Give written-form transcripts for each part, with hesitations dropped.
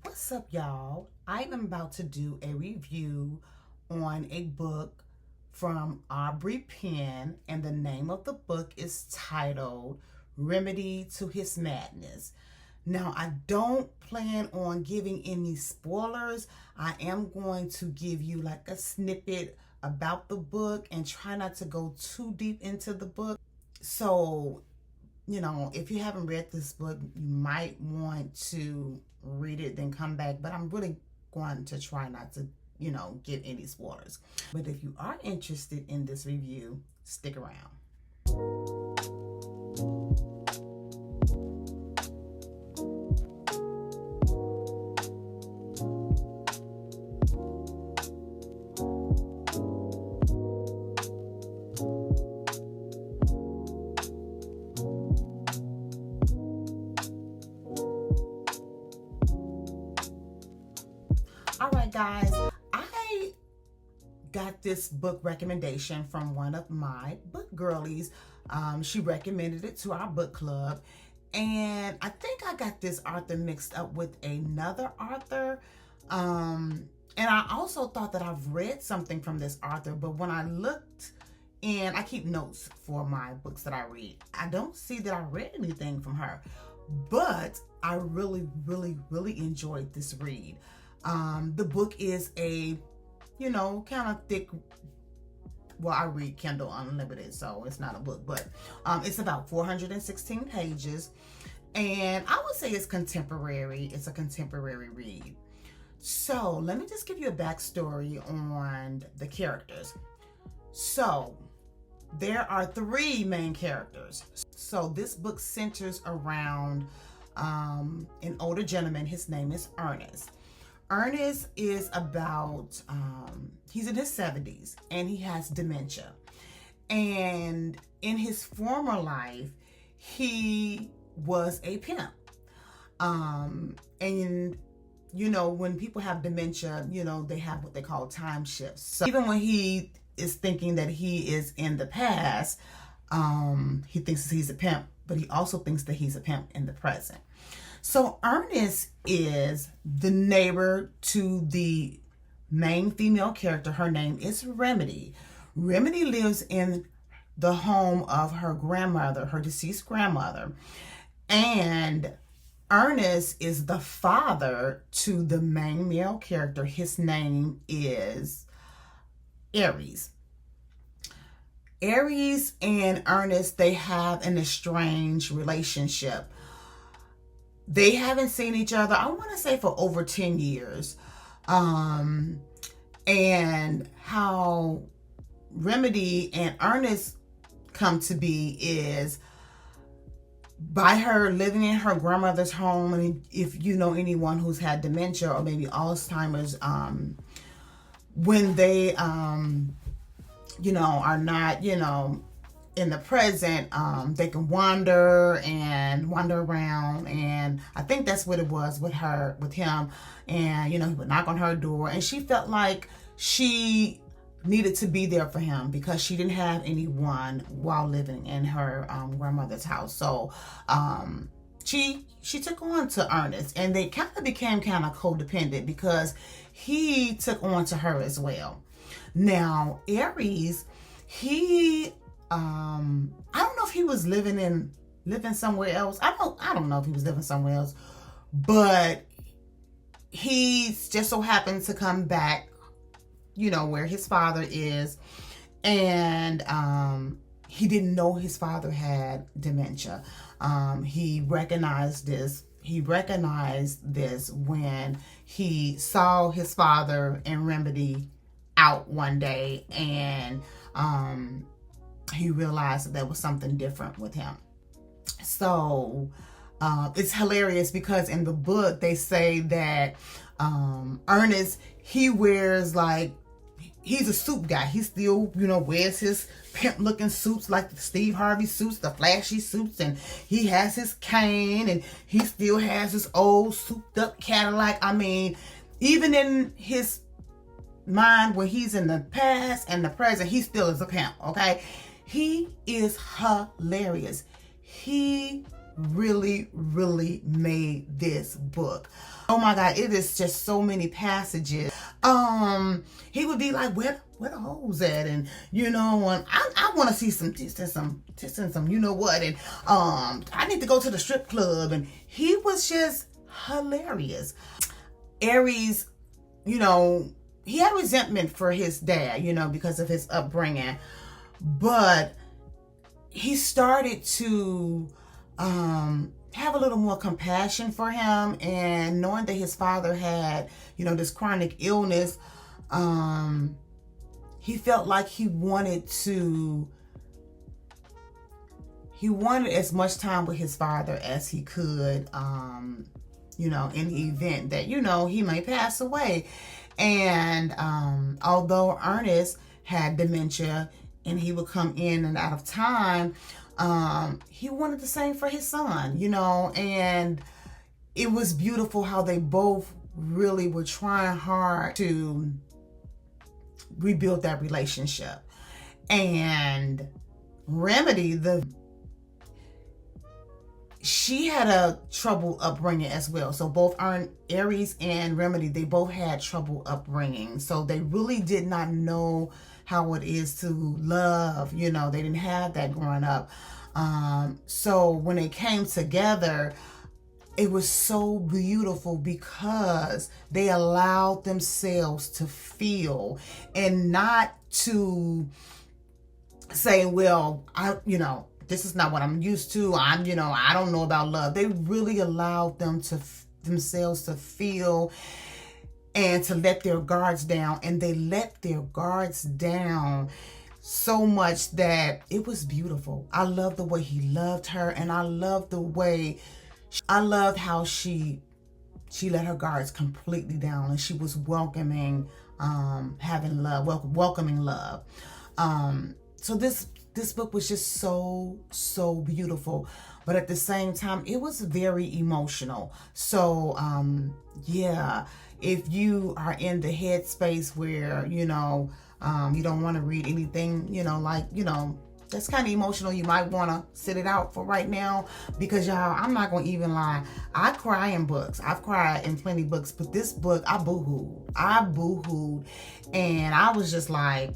What's up, y'all? I am about to do a review on a book from Aubree Pynn, and the name of the book is titled Remedy to His Madness. Now, I don't plan on giving any spoilers. I am going to give you like a snippet about the book and try not to go too deep into the book. So, if you haven't read this book, you might want to read it, then come back. But I'm really going to try not to, give any spoilers. But if you are interested in this review, stick around. All right, guys, I got this book recommendation from one of my book girlies. She recommended it to our book club, and I think I got this author mixed up with another author. And I also thought that I've read something from this author, but when I looked in, I keep notes for my books that I read. I don't see that I read anything from her, but I really, really, really enjoyed this read. The book is a, kind of thick. Well, I read Kindle Unlimited, so it's not a book, but it's about 416 pages. And I would say it's contemporary. It's a contemporary read. So let me just give you a backstory on the characters. So there are three main characters. So this book centers around an older gentleman. His name is Ernest. Ernest is about, he's in his 70s and he has dementia. And in his former life, he was a pimp. And when people have dementia, they have what they call time shifts. So even when he is thinking that he is in the past, he thinks he's a pimp, but he also thinks that he's a pimp in the present. So Ernest is the neighbor to the main female character. Her name is Remedy. Remedy lives in the home of her grandmother, her deceased grandmother. And Ernest is the father to the main male character. His name is Aries. Aries and Ernest, they have an estranged relationship. They haven't seen each other, I want to say, for over 10 years. And how Remedy and Ernest come to be is by her living in her grandmother's home. And if you know anyone who's had dementia or maybe Alzheimer's, when they, are not, in the present, they can wander around, and I think that's what it was with him. And he would knock on her door, and she felt like she needed to be there for him because she didn't have anyone while living in her grandmother's house. So she took on to Ernest, and they kind of became kind of codependent because he took on to her as well. Now Aries, he I don't know if he was living somewhere else. I don't know if he was living somewhere else, but he just so happened to come back, where his father is, and he didn't know his father had dementia. He recognized this when he saw his father and Remedy out one day, and he realized that there was something different with him. So it's hilarious because in the book they say that Ernest, he wears he's a suit guy. He still, wears his pimp looking suits like the Steve Harvey suits, the flashy suits, and he has his cane, and he still has his old souped up Cadillac. I mean, even in his mind when he's in the past and the present, he still is a pimp, okay? He is hilarious. He really, really made this book. Oh my God, it is just so many passages. He would be like, where the hoes at? And you know, and I want to see some tits and some you know what, and I need to go to the strip club. And he was just hilarious. Aries, you know, he had resentment for his dad, you know, because of his upbringing, but he started to have a little more compassion for him, and knowing that his father had, you know, this chronic illness, he felt like he wanted as much time with his father as he could, you know, in the event that, you know, he may pass away. And although Ernest had dementia and he would come in and out of time, he wanted the same for his son, you know, and it was beautiful how they both really were trying hard to rebuild that relationship. And Remedy, she had a troubled upbringing as well. So both Aries and Remedy, they both had troubled upbringing. So they really did not know how it is to love. You know, they didn't have that growing up. So when they came together, it was so beautiful because they allowed themselves to feel and not to say, well, you know, this is not what I'm used to. You know, I don't know about love. They really allowed themselves to feel and to let their guards down. And they let their guards down so much that it was beautiful. I love the way he loved her, and I loved how she let her guards completely down, and she was welcoming, welcoming love. So this book was just so beautiful, but at the same time, it was very emotional. So, yeah, if you are in the headspace where, you know, you don't want to read anything, you know, like, you know, that's kind of emotional, you might want to sit it out for right now, because y'all, I'm not going to even lie. I cry in books. I've cried in plenty of books, but this book, I boohooed. And I was just like,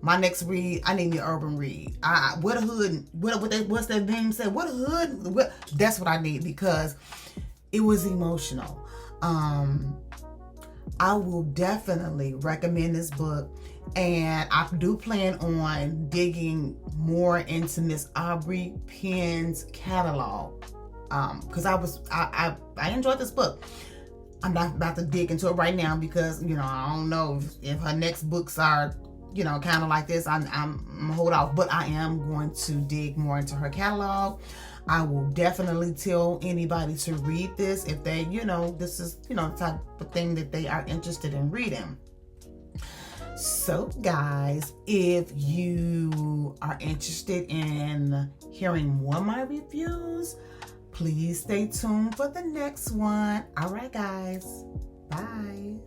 my next read, I need me an urban read. What a hood, what's that name said? What a hood, that's what I need, because it was emotional. I will definitely recommend this book, and I do plan on digging more into Miss Pynn's catalog, because I enjoyed this book. I'm not about to dig into it right now because, you know, I don't know if her next books are, you know, kind of like this. I'm hold off, but I am going to dig more into her catalog. I will definitely tell anybody to read this if they, you know, this is, you know, the type of thing that they are interested in reading. So guys, if you are interested in hearing more of my reviews, please stay tuned for the next one. All right, guys. Bye.